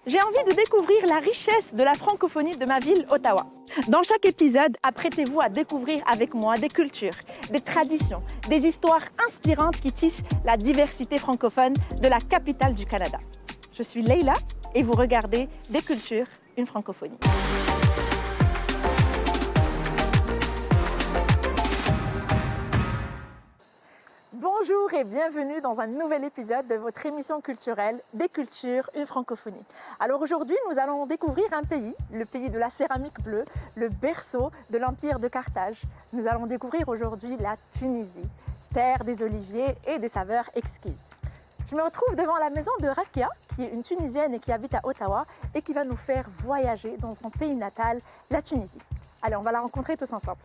J'ai envie de découvrir la richesse de la francophonie de ma ville, Ottawa. Dans chaque épisode, apprêtez-vous à découvrir avec moi des cultures, des traditions, des histoires inspirantes qui tissent la diversité francophone de la capitale du Canada. Je suis Leila et vous regardez Des cultures, une francophonie. Bonjour et bienvenue dans un nouvel épisode de votre émission culturelle Des cultures, une francophonie. Alors aujourd'hui, nous allons découvrir un pays, le pays de la céramique bleue, le berceau de l'Empire de Carthage. Nous allons découvrir aujourd'hui la Tunisie, terre des oliviers et des saveurs exquises. Je me retrouve devant la maison de Rakia, qui est une Tunisienne et qui habite à Ottawa et qui va nous faire voyager dans son pays natal, la Tunisie. Allez, on va la rencontrer tous ensemble.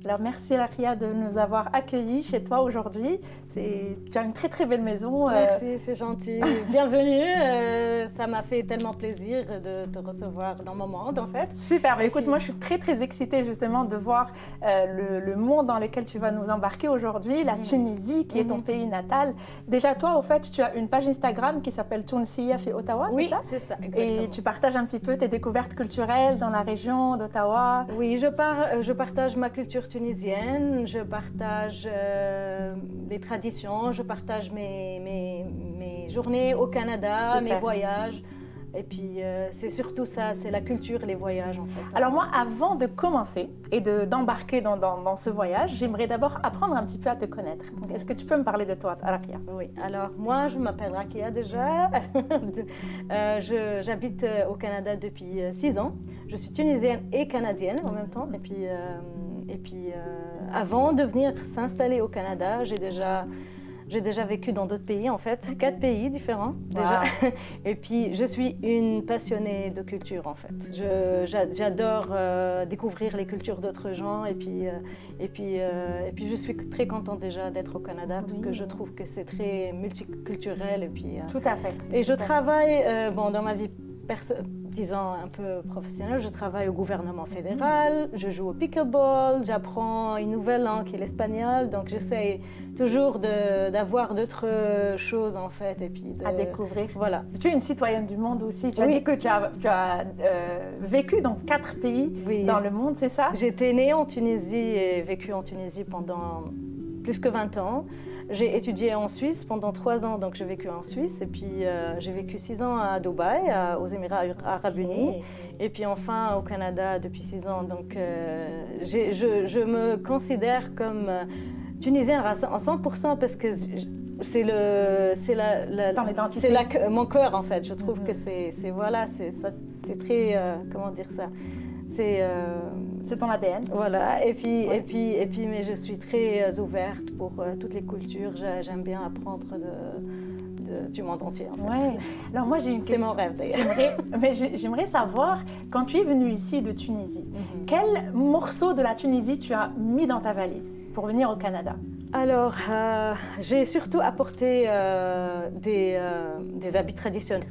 Alors merci Rakia de nous avoir accueillis chez toi aujourd'hui. Tu as une très très belle maison. Merci, c'est gentil. Bienvenue. Ça m'a fait tellement plaisir de te recevoir dans mon monde en fait. Super. Mais écoute, moi je suis très très excitée justement de voir le monde dans lequel tu vas nous embarquer aujourd'hui, la Tunisie qui est ton pays natal. Déjà toi au fait, tu as une page Instagram qui s'appelle Tounsiya fi Ottawa, oui, c'est ça? C'est ça, exactement. Et tu partages un petit peu tes découvertes culturelles dans la région d'Ottawa. Oui, je partage ma culture tunisienne, je partage les traditions, je partage mes journées au Canada, Super. mes voyages. Et puis c'est surtout ça, c'est la culture, les voyages en fait. Alors moi, avant de commencer et d'embarquer dans ce voyage, j'aimerais d'abord apprendre un petit peu à te connaître. Donc, est-ce que tu peux me parler de toi, Rakia? Oui, alors moi je m'appelle Rakia déjà. J'habite au Canada depuis 6 ans. Je suis tunisienne et canadienne en même temps. Et puis avant de venir s'installer au Canada, j'ai déjà vécu dans d'autres pays en fait, 4 pays différents déjà. Wow. Et puis je suis une passionnée de culture en fait. J'adore découvrir les cultures d'autres gens et puis je suis très contente déjà d'être au Canada parce que je trouve que c'est très multiculturel et puis. Tout à fait. Et je travaille dans ma vie disons un peu professionnelle, je travaille au gouvernement fédéral, je joue au pickleball, j'apprends une nouvelle langue qui est l'espagnol, donc j'essaie toujours d'avoir d'autres choses en fait et puis à découvrir. Voilà. Tu es une citoyenne du monde aussi. Tu as dit que tu as vécu dans 4 pays dans le monde, c'est ça? J'étais née en Tunisie et vécu en Tunisie pendant plus que 20 ans. J'ai étudié en Suisse pendant 3 ans, donc j'ai vécu en Suisse. Et puis j'ai vécu 6 ans à Dubaï, aux Émirats Arabes Unis. Et puis enfin au Canada depuis 6 ans. Donc je me considère comme tunisienne à 100% parce que c'est mon cœur en fait. Je trouve que c'est très comment dire ça. C'est ton ADN. Voilà, et puis, mais je suis très ouverte pour toutes les cultures. J'aime bien apprendre du monde entier, en fait. Ouais. Alors moi, j'ai une question. C'est mon rêve, d'ailleurs. J'aimerais savoir, quand tu es venue ici de Tunisie, quel morceau de la Tunisie tu as mis dans ta valise pour venir au Canada? Alors, j'ai surtout apporté des habits traditionnels,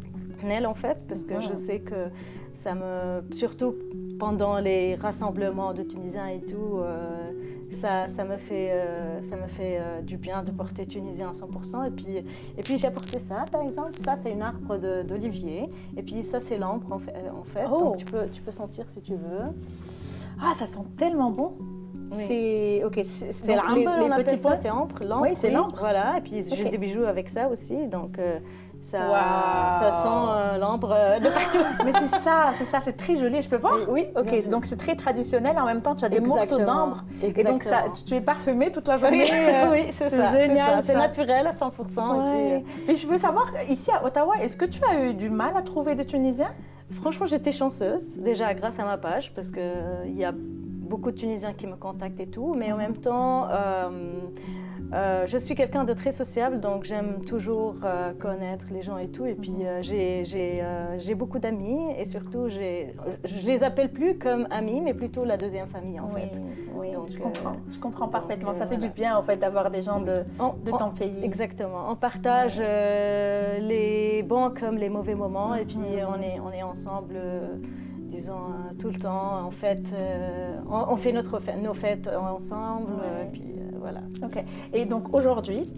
en fait, parce que je sais que surtout pendant les rassemblements de Tunisiens et tout, ça me fait du bien de porter tunisien à 100%. Et puis j'ai apporté ça, par exemple. Ça, c'est une arbre d'olivier. Et puis ça, c'est l'ambre, en fait. Oh. Donc tu peux sentir si tu veux. Ah, ça sent tellement bon. Oui. C'est donc les on petits pois. C'est l'ambre. Oui, c'est l'ambre. Voilà. Et puis j'ai des bijoux avec ça aussi. Donc ça sent l'ambre de partout. Mais c'est ça, c'est très joli. Je peux voir? Oui. Ok, donc c'est très traditionnel. En même temps, tu as des morceaux d'ambre. Et donc tu es parfumée toute la journée. Oui, c'est ça. Génial. C'est naturel à 100%. Ouais. Et je veux savoir, ici à Ottawa, est-ce que tu as eu du mal à trouver des Tunisiens? Franchement, j'étais chanceuse, déjà grâce à ma page, parce qu'il y a beaucoup de Tunisiens qui me contactent et tout, mais en même temps, je suis quelqu'un de très sociable, donc j'aime toujours connaître les gens et tout. Et puis j'ai beaucoup d'amis et surtout, je les appelle plus comme amis, mais plutôt la deuxième famille en fait. Oui, donc, je comprends parfaitement. Ça fait du bien en fait d'avoir des gens de ton pays. Exactement. On partage les bons comme les mauvais moments et puis on est ensemble. Disons tout le temps, en fait, on fait nos fêtes ensemble, et puis voilà. Ok. Et donc aujourd'hui,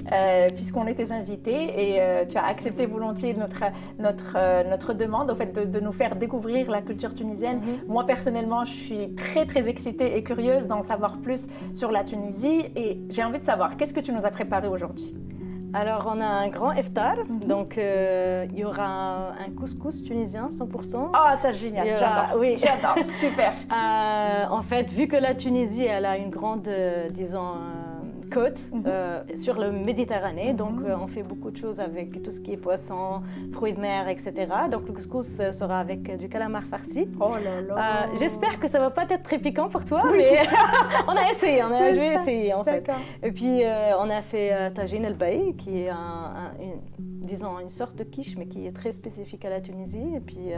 puisqu'on est tes invités et tu as accepté volontiers notre demande au fait de nous faire découvrir la culture tunisienne, moi personnellement, je suis très très excitée et curieuse d'en savoir plus sur la Tunisie et j'ai envie de savoir, qu'est-ce que tu nous as préparé aujourd'hui? Alors, on a un grand iftar, donc il y aura un couscous tunisien 100%. Ah, ça génial, j'adore. Oui, j'adore, super. En fait, vu que la Tunisie, elle a une grande, disons, côte sur le Méditerranée, donc on fait beaucoup de choses avec tout ce qui est poisson, fruits de mer, etc. Donc le couscous sera avec du calamar farci. Oh là là. J'espère que ça va pas être très piquant pour toi, oui, mais on a essayé, je vais essayer en fait. Et puis on a fait tagine el-bay, qui est disons une sorte de quiche, mais qui est très spécifique à la Tunisie. Et puis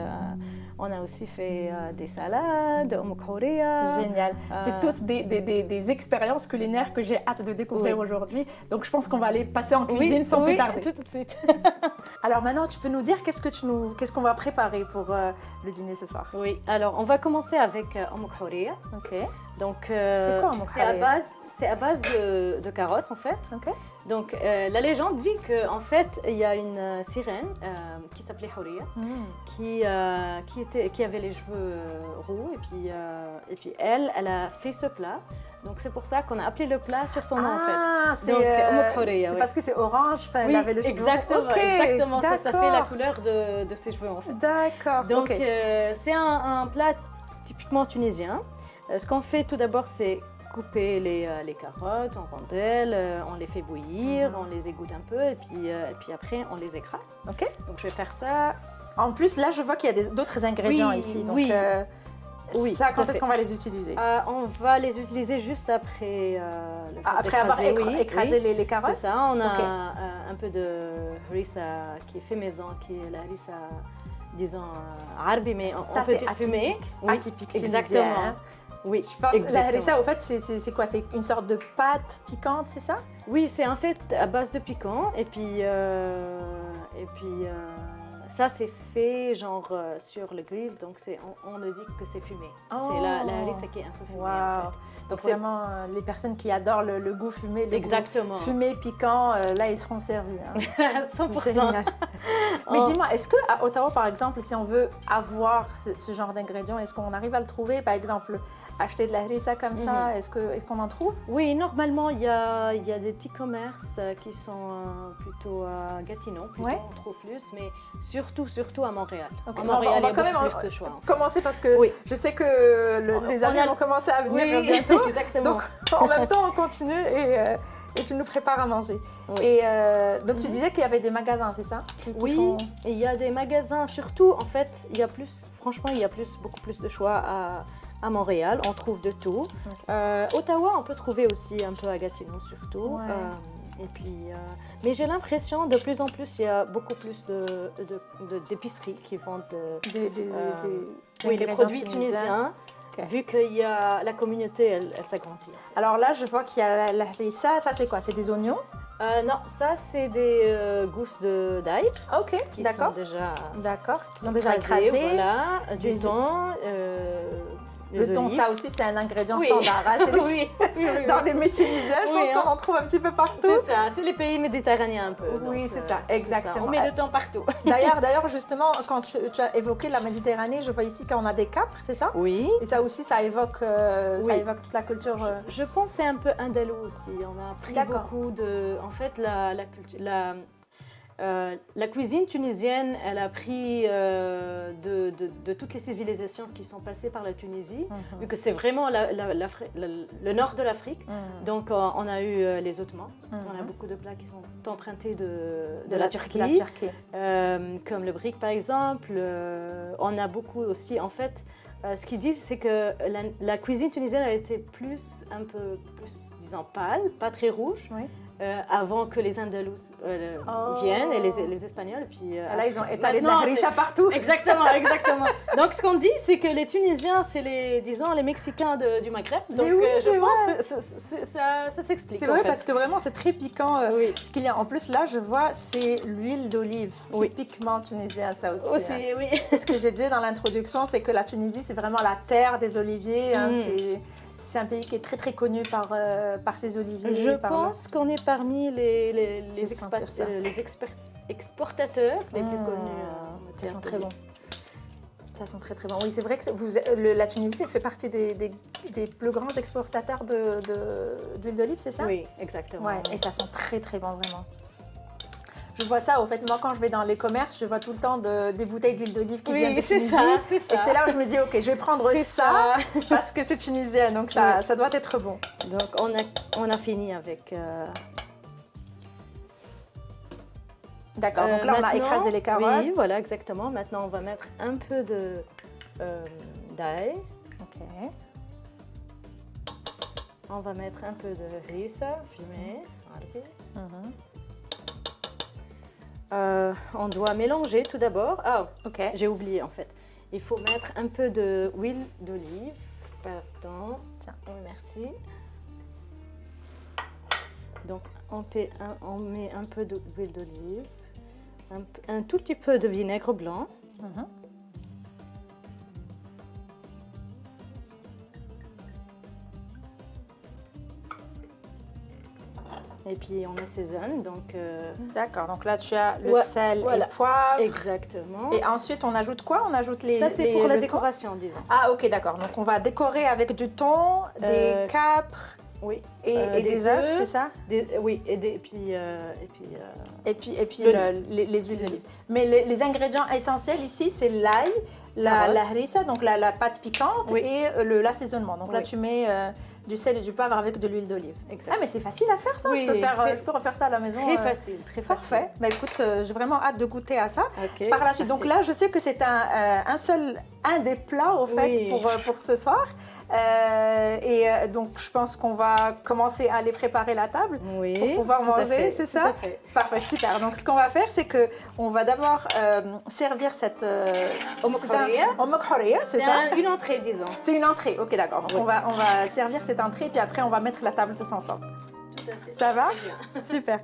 on a aussi fait des salades, mokhoria. Génial. C'est toutes des expériences culinaires que j'ai hâte de découvrir aujourd'hui. Donc je pense qu'on va aller passer en cuisine sans plus tarder. Tout de suite. Alors maintenant, tu peux nous dire qu'est-ce qu'on va préparer pour le dîner ce soir? Oui, alors on va commencer avec mokhoria. Ok. Donc c'est quoi mokhoria? C'est à base de carottes en fait. Ok. Donc la légende dit qu'en fait il y a une sirène qui s'appelait Houria qui avait les cheveux roux et puis elle a fait ce plat. Donc c'est pour ça qu'on a appelé le plat sur son nom en fait. Donc c'est Houria. C'est parce que c'est orange, oui, elle avait les cheveux. Exactement, okay, exactement. Ça fait la couleur de ses cheveux en fait. D'accord. Donc c'est un plat typiquement tunisien. Ce qu'on fait tout d'abord c'est couper les carottes en rondelles, on les fait bouillir, on les égoutte un peu et puis après on les écrase. Ok. Donc je vais faire ça. En plus là je vois qu'il y a d'autres ingrédients ici. Donc, oui. Ça, quand est-ce qu'on va les utiliser? On va les utiliser juste après après avoir écrasé les carottes? C'est ça, on a un peu de harissa qui est fait maison, qui est la harissa, disons, arbi, mais on peut dire fumée. Atypique exactement. Oui, je pense la harissa, au fait, c'est quoi? C'est une sorte de pâte piquante, c'est ça? Oui, c'est en fait à base de piquant. Et puis ça, c'est fait genre sur le grill. Donc, on le dit que c'est fumé. C'est la harissa qui est un peu fumée, en fait. Donc vraiment, les personnes qui adorent le goût fumé, Exactement. Goût fumé, piquant, là, ils seront servis. Hein. 100%. Génial. Mais dis-moi, est-ce qu'à Ottawa, par exemple, si on veut avoir ce genre d'ingrédients, est-ce qu'on arrive à le trouver? Par exemple, acheter de la harissa comme ça, est-ce qu'on en trouve? Oui, normalement, il y a des petits commerces qui sont plutôt à Gatineau, on trouve plus, mais surtout à Montréal. Okay. À Montréal, on va quand même plus de choix. Commencer parce que je sais que les amis vont commencer à venir bientôt. Exactement. Donc, en même temps, on continue et tu nous prépares à manger. Oui. Et donc, tu disais qu'il y avait des magasins, c'est ça? Oui, il y a des magasins. Surtout, en fait, il y a beaucoup plus de choix à Montréal. On trouve de tout. Okay. Ottawa, on peut trouver aussi un peu à Gatineau, surtout. Ouais. Et puis, mais j'ai l'impression de plus en plus, il y a beaucoup plus d'épiceries qui vendent des produits tunisiens. Okay. Vu que la communauté, elle s'agrandit. Alors là, je vois qu'il y a la harissa. Ça, c'est quoi? C'est des oignons? Non, ça, c'est des gousses d'ail. Ok, d'accord. Qui sont déjà écrasées. Voilà, du thon. Le thon, ça aussi, c'est un ingrédient standard. Hein, dans les mets tunisiens, je pense qu'on en trouve un petit peu partout. C'est ça, c'est les pays méditerranéens un peu. Oui, c'est ça, exactement. C'est ça. On met le thon partout. D'ailleurs, justement, quand tu as évoqué la Méditerranée, je vois ici qu'on a des capres, c'est ça? Oui. Et ça aussi, ça évoque toute la culture. Je pense que c'est un peu andalou aussi. On a appris beaucoup de. En fait, la cuisine tunisienne, elle a pris de toutes les civilisations qui sont passées par la Tunisie, vu que c'est vraiment le nord de l'Afrique. Donc, on a eu les Ottomans. On a beaucoup de plats qui sont empruntés de la Turquie, comme le brick par exemple. On a beaucoup aussi, en fait, ce qu'ils disent, c'est que la cuisine tunisienne a été un peu plus, disons, pâle, pas très rouge. Oui. Avant que les Andalous viennent et les Espagnols. Puis, là, ils ont étalé de la harissa partout. Exactement. Donc, ce qu'on dit, c'est que les Tunisiens, c'est les Mexicains du Maghreb. Donc, je pense que ça s'explique. C'est vrai, parce que vraiment, c'est très piquant. Ce qu'il y a en plus, là, je vois, c'est l'huile d'olive. Typiquement tunisien, ça aussi. Oui. C'est ce que j'ai dit dans l'introduction, c'est que la Tunisie, c'est vraiment la terre des oliviers. Hein, c'est un pays qui est très très connu par ses oliviers. Je pense qu'on est parmi les exportateurs les plus connus. Ça sent très bon. Ça sent très très bon. Oui, c'est vrai que la Tunisie fait partie des plus grands exportateurs d'huile d'olive, c'est ça? Oui, exactement. Ouais, et ça sent très très bon, vraiment. Je vois ça, au fait, moi quand je vais dans les commerces, je vois tout le temps des bouteilles d'huile d'olive qui viennent de Tunisie. C'est ça. Et c'est là où je me dis, ok, je vais prendre ça parce que c'est tunisien, donc ça doit être bon. Donc on a fini avec... D'accord, donc là on a écrasé les carottes. Oui, voilà, exactement. Maintenant on va mettre un peu d'ail. Ok. On va mettre un peu de harissa fumée. On doit mélanger tout d'abord. Ah, ok. J'ai oublié en fait. Il faut mettre un peu d'huile d'olive. Pardon. Tiens. Merci. Donc on met un peu d'huile d'olive, un tout petit peu de vinaigre blanc. Et puis on assaisonne, donc... D'accord, donc là tu as le sel et le poivre. Exactement. Et ensuite on ajoute quoi? On ajoute Ça c'est pour la décoration, disons. Ah ok, d'accord, donc on va décorer avec du thon, des capres et des œufs, c'est ça? Oui, et puis les huiles d'olive. Mais les ingrédients essentiels ici, c'est l'ail, la harissa, donc la pâte piquante, et l'assaisonnement. Donc là tu mets... du sel et du poivre avec de l'huile d'olive. Ah mais c'est facile à faire ça, oui, je peux refaire ça à la maison. Très facile, très facile. Parfait, bah, écoute, j'ai vraiment hâte de goûter à ça. Okay, par la suite, donc là je sais que c'est un des plats au fait pour ce soir. Donc je pense qu'on va commencer à aller préparer la table pour pouvoir manger, c'est ça? Parfait, super. Donc ce qu'on va faire, c'est qu'on va d'abord servir cette... omokhoria, c'est ça? C'est une entrée, disons. C'est une entrée, ok d'accord. Donc on va servir cette entrée, puis après on va mettre la table tous ensemble. Tout à fait. Ça va? Super.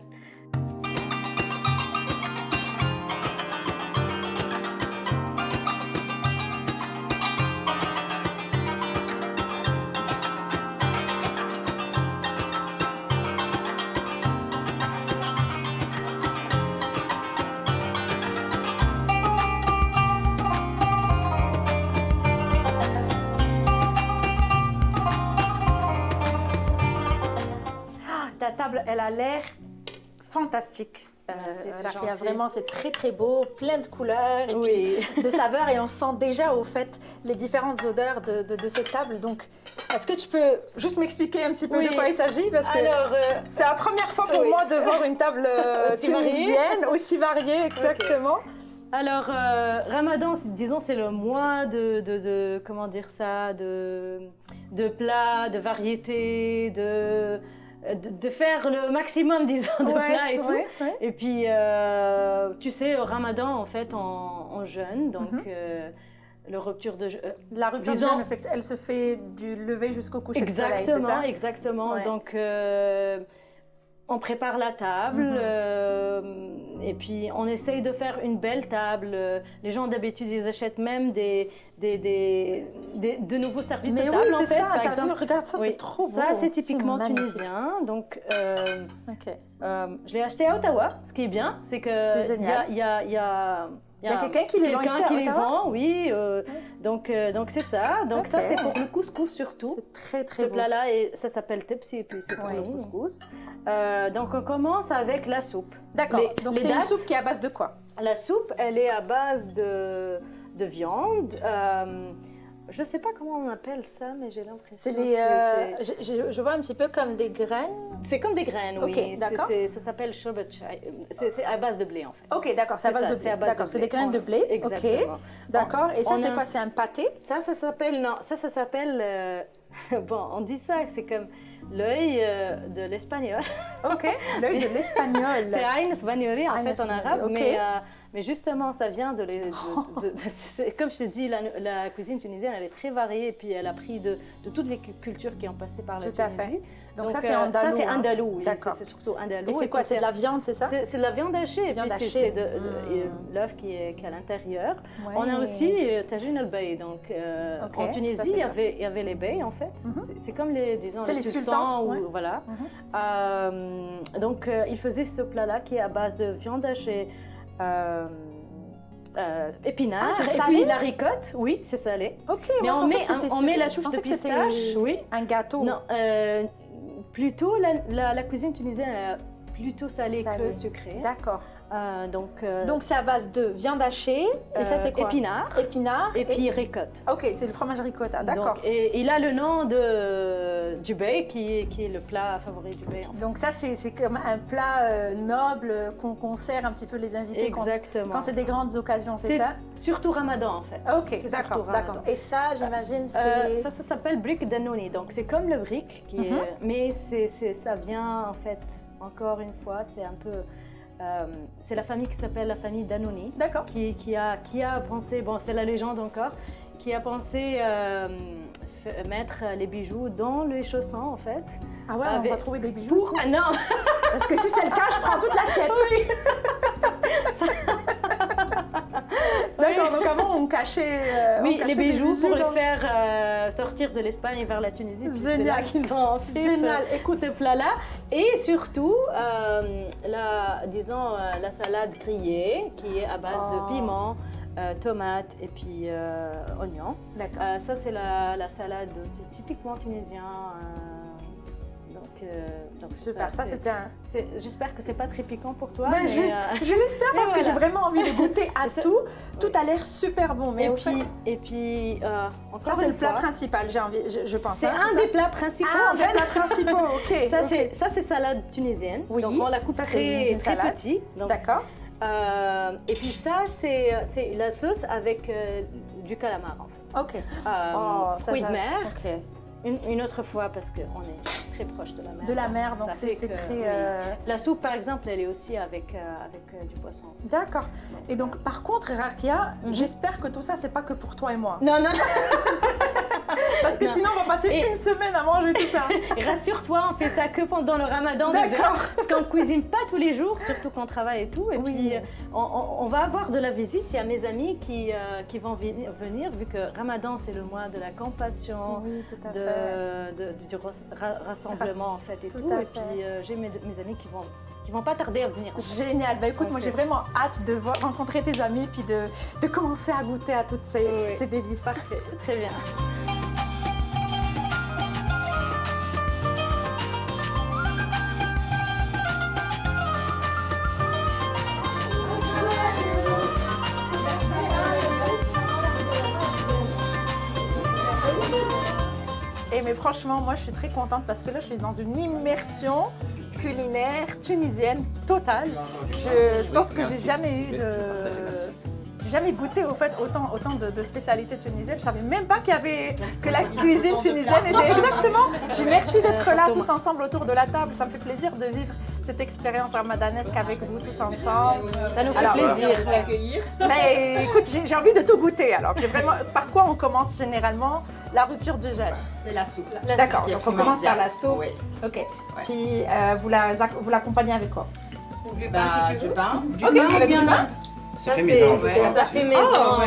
Ta table, elle a l'air fantastique. Rakia, vraiment, c'est très très beau, plein de couleurs et puis de saveurs, et on sent déjà au fait les différentes odeurs de cette table. Donc, est-ce que tu peux juste m'expliquer un petit peu de quoi il s'agit? Parce que c'est la première fois pour moi de voir une table tunisienne aussi variée, exactement. Okay. Alors, Ramadan, disons, c'est le mois de comment dire ça, de plats, de variétés, de faire le maximum, disons, de plats et tout. Et puis, tu sais, au Ramadan, en fait, on jeûne, donc la rupture de jeûne... La rupture de jeûne, elle se fait du lever jusqu'au coucher de soleil, c'est ça? Exactement. Ouais. Donc, on prépare la table et puis on essaye de faire une belle table. Les gens d'habitude ils achètent même de nouveaux services de table. Oui, en fait. Ça, par exemple, regarde ça, c'est trop beau. Ça c'est typiquement tunisien. Donc je l'ai acheté à Ottawa. Ce qui est bien, c'est que il y a quelqu'un qui les vend ici à Ottawa? Oui. Donc c'est ça. Donc ça c'est pour le couscous surtout. C'est très très beau. Ce plat-là, et ça s'appelle tepsi et puis c'est pour le couscous. Donc on commence avec la soupe. D'accord. Donc c'est une soupe qui est à base de quoi? La soupe, elle est à base de viande. Je ne sais pas comment on appelle ça, mais j'ai l'impression que je vois un petit peu comme des graines. C'est comme des graines, oui. Ok, d'accord. Ça s'appelle sherbet chai. C'est à base de blé, en fait. Ok, d'accord, c'est à base de blé. D'accord, c'est des graines de blé. Exactement. Ok, d'accord. Et ça, c'est quoi? C'est un pâté? Ça s'appelle... Non, ça s'appelle... bon, on dit ça, c'est comme l'œil de l'espagnol. Ok, l'œil de l'espagnol. C'est aïn espanoli, en fait, en arabe. Okay. Mais justement, ça vient comme je te dis, la cuisine tunisienne, elle est très variée et puis elle a pris de toutes les cultures qui ont passé par la Tunisie. Donc ça, c'est andalou. Ça, c'est andalou, oui. D'accord. C'est surtout andalou. Et c'est quoi? C'est de la viande, c'est ça? C'est de la viande hachée. Viande Et puis hachée. c'est l'œuf qui est à l'intérieur. Ouais. On a aussi tagine al-bay. Donc, Ok, en ça, Tunisie, c'est il y avait les beys, en fait. C'est comme disons, C'est les sultans, ou, ouais. voilà. Donc, ils faisaient ce plat-là qui est à base de viande hachée, épinards, Ah, c'est et salé? puis la ricotte. Oui, c'est salé. Ok, Mais moi, on je met, pensais que c'était on met la je touche de pensais que c'était pistache. Oui. un gâteau. Non, plutôt la cuisine tunisienne est plutôt salée Salée. que sucrée. D'accord. Donc c'est à base de viande hachée, et ça c'est quoi? épinards Épinards. et puis ricotte. Ok, c'est le fromage ricotta, d'accord. Donc, et il a le nom du bey qui est le plat favori du bey. Donc ça c'est comme un plat noble qu'on sert un petit peu les invités Exactement. quand c'est des grandes occasions, c'est ça? Surtout Ramadan en fait. Ok, C'est d'accord, surtout Ramadan. d'accord. Et ça, j'imagine, c'est... Ça s'appelle brick d'Anouni. Donc c'est comme le brick, mais ça vient en fait, encore une fois, c'est un peu... c'est la famille qui s'appelle la famille Danoni, D'accord. qui a pensé, bon c'est la légende encore, qui a pensé mettre les bijoux dans les chaussons en fait. Ah ouais, on va trouver des bijoux ici? Ah non. Parce que si c'est le cas, je prends toute l'assiette. D'accord, donc avant on cachait... Oui, on les cachait des bijoux pour les dans- faire sortir de l'Espagne vers la Tunisie. Puis c'est Génial. là qu'ils ont fait Génial. Écoute, ce plat-là. Et surtout, disons, la salade grillée qui est à base de piment, tomates et puis oignons. d'accord. Ça, c'est la salade aussi typiquement tunisien. Donc Super, ça c'était un... J'espère que c'est pas très piquant pour toi. Ben, mais, je l'espère parce que voilà. j'ai vraiment envie de goûter à Ça- tout. Tout a l'air super bon, mais et au puis, fait, encore ça c'est une le plat fois, principal, j'ai envie, je pense. c'est hein, un ça des plats principaux. Ah, en des fait. plats principaux, ok. Ça, ok. c'est salade tunisienne. Oui, Donc, on la coupe ça, c'est très, une très salade. petit. Donc, D'accord. et puis ça, c'est la sauce avec du calamar, en fait. Ok. Fruits de j'adore. mer. Ok. Une autre fois, parce qu'on est très proche de la mer. De la mer, donc Ça c'est fait que, très... oui. La soupe, par exemple, elle est aussi avec du poisson. D'accord. Et donc, par contre, Rakia, j'espère que tout ça, c'est pas que pour toi et moi. Non, non, Parce que Non. sinon, on va passer Et- une semaine à manger tout ça. Et rassure-toi, on fait ça que pendant le ramadan déjà, D'accord. parce qu'on ne cuisine pas tous les jours, surtout qu'on travaille et tout. Et Oui. puis, on va avoir de la visite. Il y a mes amis qui vont venir, vu que ramadan, c'est le mois de la compassion, Oui, tout à fait. du rassemblement en fait et Tout tout. à Et fait. puis, j'ai mes amis qui vont pas tarder à venir. Génial. Bah écoute, moi Ok. j'ai vraiment hâte de rencontrer tes amis puis de commencer à goûter à toutes ces, Oui. ces délices. Parfait, très bien. Et mais franchement, moi je suis très contente parce que là je suis dans une immersion culinaire tunisienne totale. Je pense que j'ai jamais eu de... J'ai jamais goûté au fait autant de spécialités tunisiennes. Je savais même pas que la cuisine tunisienne était exactement. Puis merci d'être là tous ensemble autour de la table. Ça me fait plaisir de vivre cette expérience ramadanesque avec vous tous ensemble. Ça nous fait Alors, plaisir. Mais écoute, j'ai envie de tout goûter. Alors, j'ai vraiment. Par quoi on commence généralement? La rupture du jeûne. C'est la soupe. D'accord. qui est Donc on commence par la soupe. Oui. Ok. Puis vous l'accompagnez avec quoi? Du pain si tu veux. Du pain. Ok, avec du pain. C'est fait maison. ouais. Ça fait maison,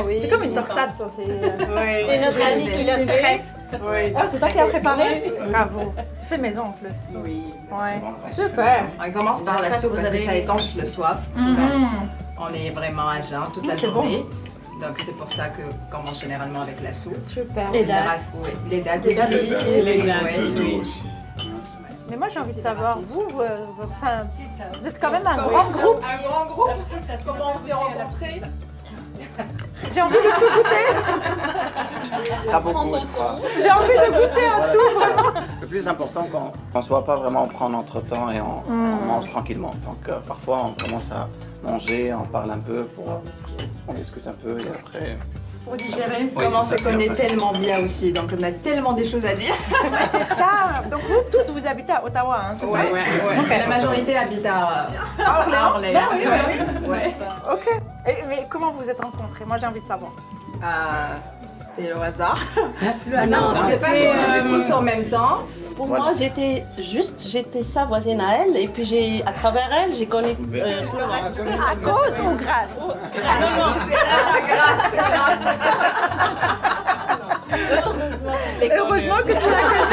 oui. C'est comme une torsade, ça. C'est notre ami qui l'a fait. Oui. Ah, c'est toi qui as préparé? Bravo. C'est fait maison en plus. Oui. Ouais. Super. On commence par la J'espère soupe que vous parce que avez ça aimé. étanche le soif. Mhm. Donc, on est vraiment à jeun toute la C'est bon. journée. Donc c'est pour ça qu'on commence généralement avec la soupe. Super. Les dates. Oui, les dates Les dates aussi. aussi, Oui, Le oui. dos aussi. Mais moi j'ai envie de savoir, enfin, vous êtes quand même un grand groupe. Un grand groupe. Comment on s'est rencontrés? J'ai envie de tout goûter. Ce sera beaucoup, je crois. J'ai envie de goûter à Voilà, tout. c'est ça. Le plus important, qu'on ne soit pas vraiment prendre notre temps et on mange tranquillement. Donc parfois, on commence à manger, on parle un peu, on discute un peu et après... Pour digérer. Oui, Comment on c'est se ça, connaît bien, tellement bien aussi. Donc on a tellement des choses à dire. Ouais, c'est ça. Donc vous tous vous habitez à Ottawa, hein, c'est Ouais, ça? ouais. Ok. La majorité habite à Orléans. Orléans. Ben oui, Ouais. Ok. Mais comment vous vous êtes rencontrés? Moi j'ai envie de savoir. C'était au hasard. Non, C'est pas qu'on tous en même temps. Pour moi, j'étais sa voisine à elle, et puis à travers elle, j'ai connu Florence. À cause ou grâce? Heureusement que tu l'as connue.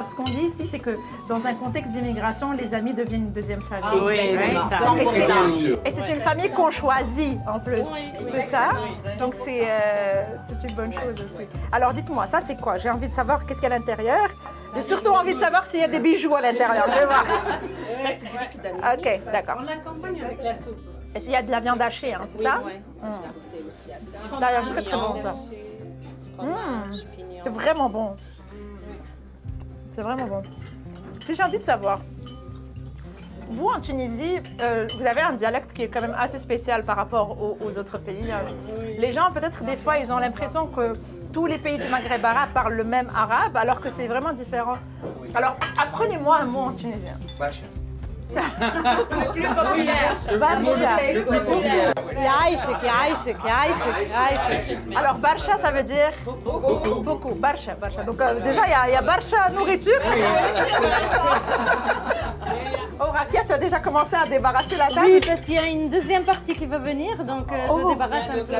Ce qu'on dit ici, c'est que dans un contexte d'immigration, les amis deviennent une deuxième famille. Exactement. Et 100%. Et c'est une famille qu'on choisit en plus, c'est ça? Donc c'est une bonne chose aussi. Alors dites-moi, ça c'est quoi? J'ai envie de savoir qu'est-ce qu'il y a à l'intérieur. J'ai surtout envie de savoir s'il y a des bijoux à l'intérieur. Je vais voir. Ok, d'accord. On l'accompagne avec la soupe aussi. Est-ce qu'il y a de la viande hachée, hein, c'est ça? Oui, je l'ai goûté aussi à ça. Ça a l'air très très bon ça. C'est vraiment bon. C'est vraiment bon. Puis j'ai envie de savoir, vous en Tunisie, vous avez un dialecte qui est quand même assez spécial par rapport aux autres pays. Les gens, peut-être des fois, ils ont l'impression que tous les pays du Maghreb arabe parlent le même arabe, alors que c'est vraiment différent. Alors, apprenez-moi un mot en tunisien. Le plus populaire. Barsha. Le plus populaire. Alors, barsha, ça veut dire beaucoup. Beaucoup. Barsha, barsha. Donc, déjà, il y a barsha nourriture. Oh, Rakia, tu as déjà commencé à débarrasser la table? Oui, parce qu'il y a une deuxième partie qui va venir, donc je débarrasse un peu.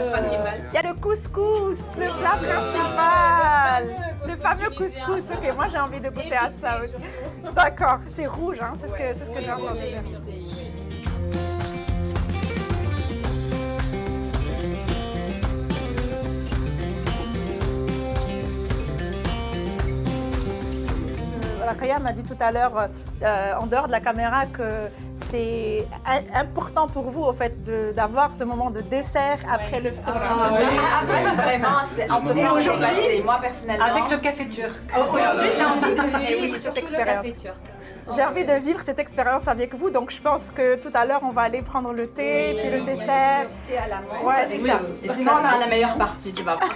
Il y a le couscous, le plat principal, le fameux couscous. Ok, moi j'ai envie de goûter à ça aussi. D'accord, c'est rouge, hein, c'est ce que j'ai entendu dire. Rakia m'a dit tout à l'heure, en dehors de la caméra, que c'est important pour vous, au fait, d'avoir ce moment de dessert après le ftar. Vraiment, on peut pas aujourd'hui, remplacer. Moi, personnellement. Avec le café turc. Aujourd'hui, j'ai envie de Et oui, vivre cette surtout le expérience. café turc. J'ai envie de vivre cette expérience avec vous, donc je pense que tout à l'heure, on va aller prendre le thé, puis le dessert. Thé à la menthe. Ouais, c'est ça. Et ça sera la meilleure partie, tu vas voir.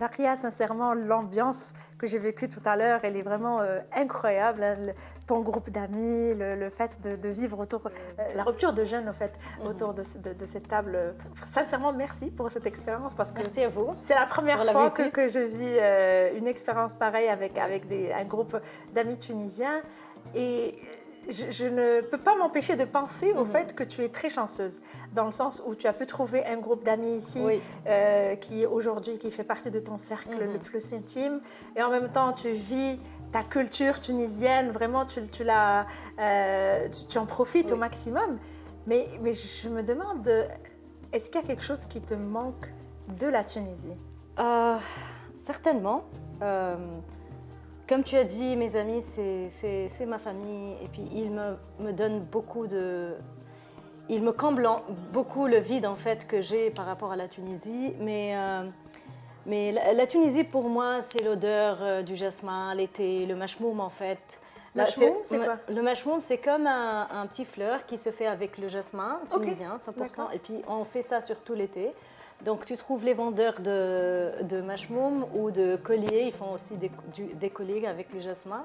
Rakia, sincèrement, l'ambiance que j'ai vécue tout à l'heure, elle est vraiment incroyable. Hein. Ton groupe d'amis, le fait de vivre autour, la rupture de jeunes, au fait, autour de cette table. Sincèrement, merci pour cette expérience parce que Merci à vous. c'est la première Pour la fois visite. que je vis une expérience pareille avec un groupe d'amis tunisiens. Et je ne peux pas m'empêcher de penser au fait que tu es très chanceuse, dans le sens où tu as pu trouver un groupe d'amis ici Oui. qui aujourd'hui qui fait partie de ton cercle le plus intime, et en même temps tu vis ta culture tunisienne, vraiment tu en profites au maximum. Mais je me demande, est-ce qu'il y a quelque chose qui te manque de la Tunisie? Certainement. Comme tu as dit, mes amis, c'est ma famille. Et puis, ils me donnent beaucoup de... Ils me comblent beaucoup le vide, en fait, que j'ai par rapport à la Tunisie. Mais la Tunisie, pour moi, c'est l'odeur du jasmin, l'été, le mashmoum, en fait. Mashmoum, c'est quoi? Le mashmoum, c'est comme un petit fleur qui se fait avec le jasmin tunisien, 100%. D'accord. Et puis, on fait ça surtout l'été. Donc, tu trouves les vendeurs de mashmoum ou de colliers. Ils font aussi des colliers avec le jasmin.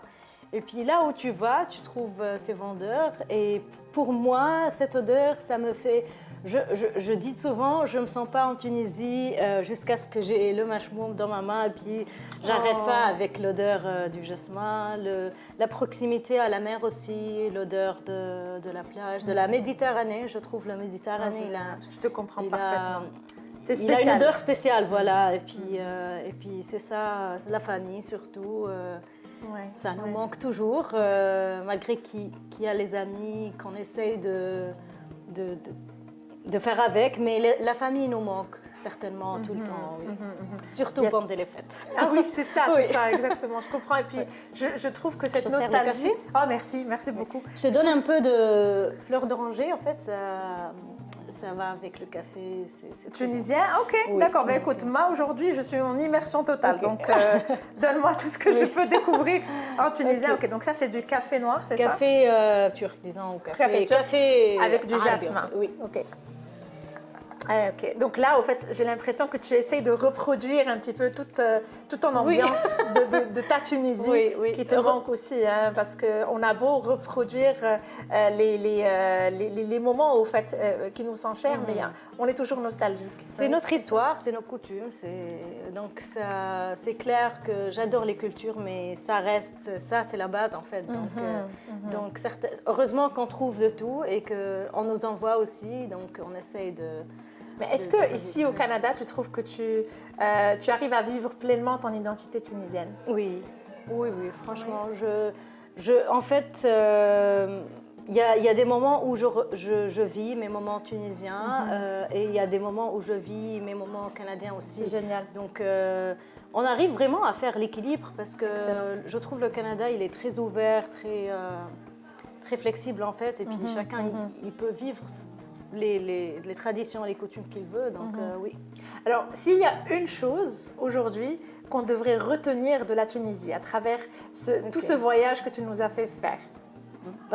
Et puis là où tu vas, tu trouves ces vendeurs. Et pour moi, cette odeur, ça me fait... Je dis souvent, je ne me sens pas en Tunisie jusqu'à ce que j'ai le mashmoum dans ma main. Et puis, j'arrête pas avec l'odeur du jasmin, la proximité à la mer aussi, l'odeur de la plage, de la Méditerranée. Je trouve la Méditerranée, Je te comprends il parfaitement. C'est il a spécial. une odeur spéciale, voilà. Et puis c'est ça, la famille surtout. Ouais, Ça nous ouais. manque toujours, malgré qu'il y a les amis qu'on essaye de faire avec. Mais la famille nous manque certainement tout le temps, oui. Surtout pendant les fêtes. Ah oui, c'est ça, Oui. c'est ça, exactement, je comprps. Et puis, je trouve que cette te sers le nostalgie... café Oh, merci beaucoup. Je te donne un peu de fleur d'oranger, en fait, ça va avec le café. C'est très Tunisien, ok, Oui. d'accord. Ben écoute, moi aujourd'hui, je suis en immersion totale, Ok. donc donne-moi tout ce que je peux découvrir en tunisien. Ok. Ok, donc ça c'est du café noir, c'est bon. ça? Café turc, disons, ou Café turc café avec du arabe, jasmin. Oui. Ok. Ah, ok. Donc là, au fait, j'ai l'impression que tu essayes de reproduire un petit peu toute ton ambiance de ta Tunisie, qui te manque aussi, hein, parce qu'on a beau reproduire les moments, au fait, qui nous sont chers, mais on est toujours nostalgique. C'est notre histoire, c'est nos coutumes. Donc c'est clair que j'adore les cultures, mais ça reste, ça c'est la base en fait. Donc heureusement qu'on trouve de tout et qu'on nous envoie aussi, donc on essaye de... Mais est-ce que ici au Canada, tu trouves que tu arrives à vivre pleinement ton identité tunisienne? Oui, franchement, en fait, il y a des moments où je vis mes moments tunisiens et il y a des moments où je vis mes moments canadiens aussi. C'est génial. Donc, on arrive vraiment à faire l'équilibre parce que je trouve le Canada, il est très ouvert, très flexible en fait, et puis chacun, il peut vivre les traditions, les coutumes qu'il veut, donc oui. Alors, s'il y a une chose aujourd'hui qu'on devrait retenir de la Tunisie à travers tout ce voyage que tu nous as fait faire?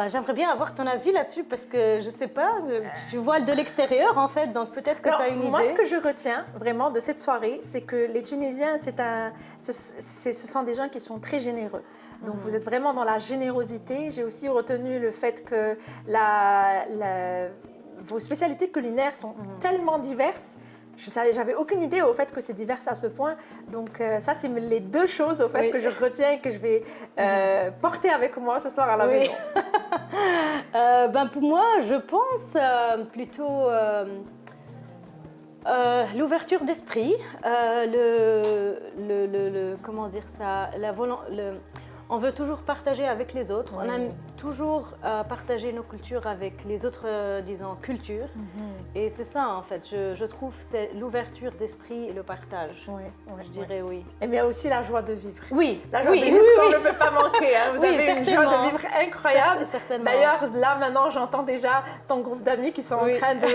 J'aimerais bien avoir ton avis là-dessus parce que je ne sais pas, tu vois de l'extérieur en fait, donc peut-être que tu as une idée. Moi, ce que je retiens vraiment de cette soirée, c'est que les Tunisiens, ce sont des gens qui sont très généreux. Donc vous êtes vraiment dans la générosité. J'ai aussi retenu le fait que vos spécialités culinaires sont tellement diverses. J'avais aucune idée au fait que c'est divers à ce point. Donc ça, c'est les deux choses au fait que je retiens et que je vais porter avec moi ce soir à la maison. Pour moi, je pense plutôt l'ouverture d'esprit, comment dire ça, on veut toujours partager avec les autres. On aime toujours partager nos cultures avec les autres, disons, cultures. Et c'est ça, en fait. Je trouve c'est l'ouverture d'esprit et le partage. Je dirais oui. Et mais il y a aussi la joie de vivre. Oui. La joie de vivre qu'on ne peut pas manquer. Hein. Vous avez une joie de vivre incroyable. D'ailleurs, là, maintenant, j'entends déjà ton groupe d'amis qui sont en train de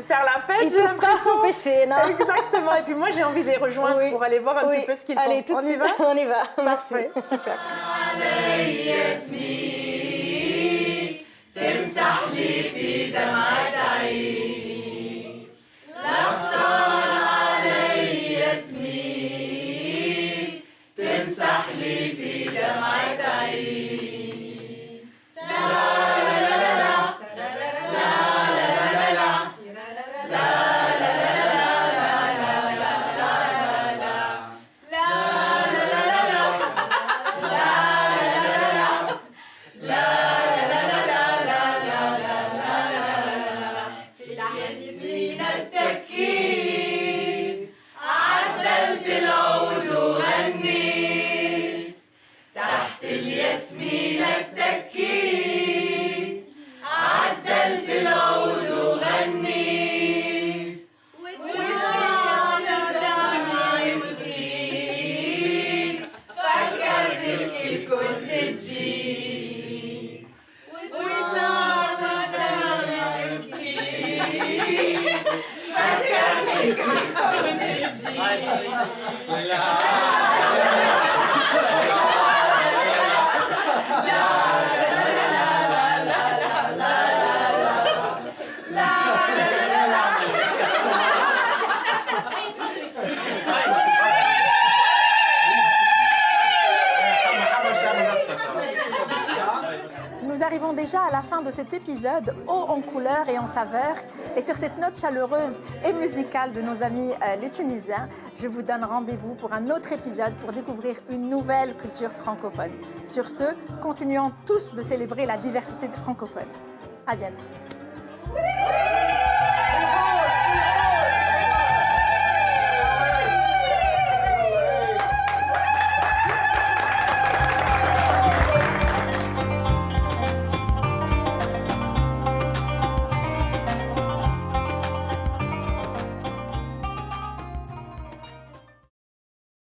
faire la fête. Ils ne peuvent pas s'empêcher, non? Exactement. Et puis moi, j'ai envie de les rejoindre pour aller voir un petit peu ce qu'ils font. Allez, on y va? On y va. Parfait. Super. تمسح لي في دمعة عيني لا صار علي تميل تمسح لي في دمعة عيني لا لا لا لا لا لا Nous arrivons déjà à la fin de cet épisode haut en couleurs et en saveurs. Et sur cette note chaleureuse et musicale de nos amis les Tunisiens, je vous donne rendez-vous pour un autre épisode pour découvrir une nouvelle culture francophone. Sur ce, continuons tous de célébrer la diversité francophones. À bientôt.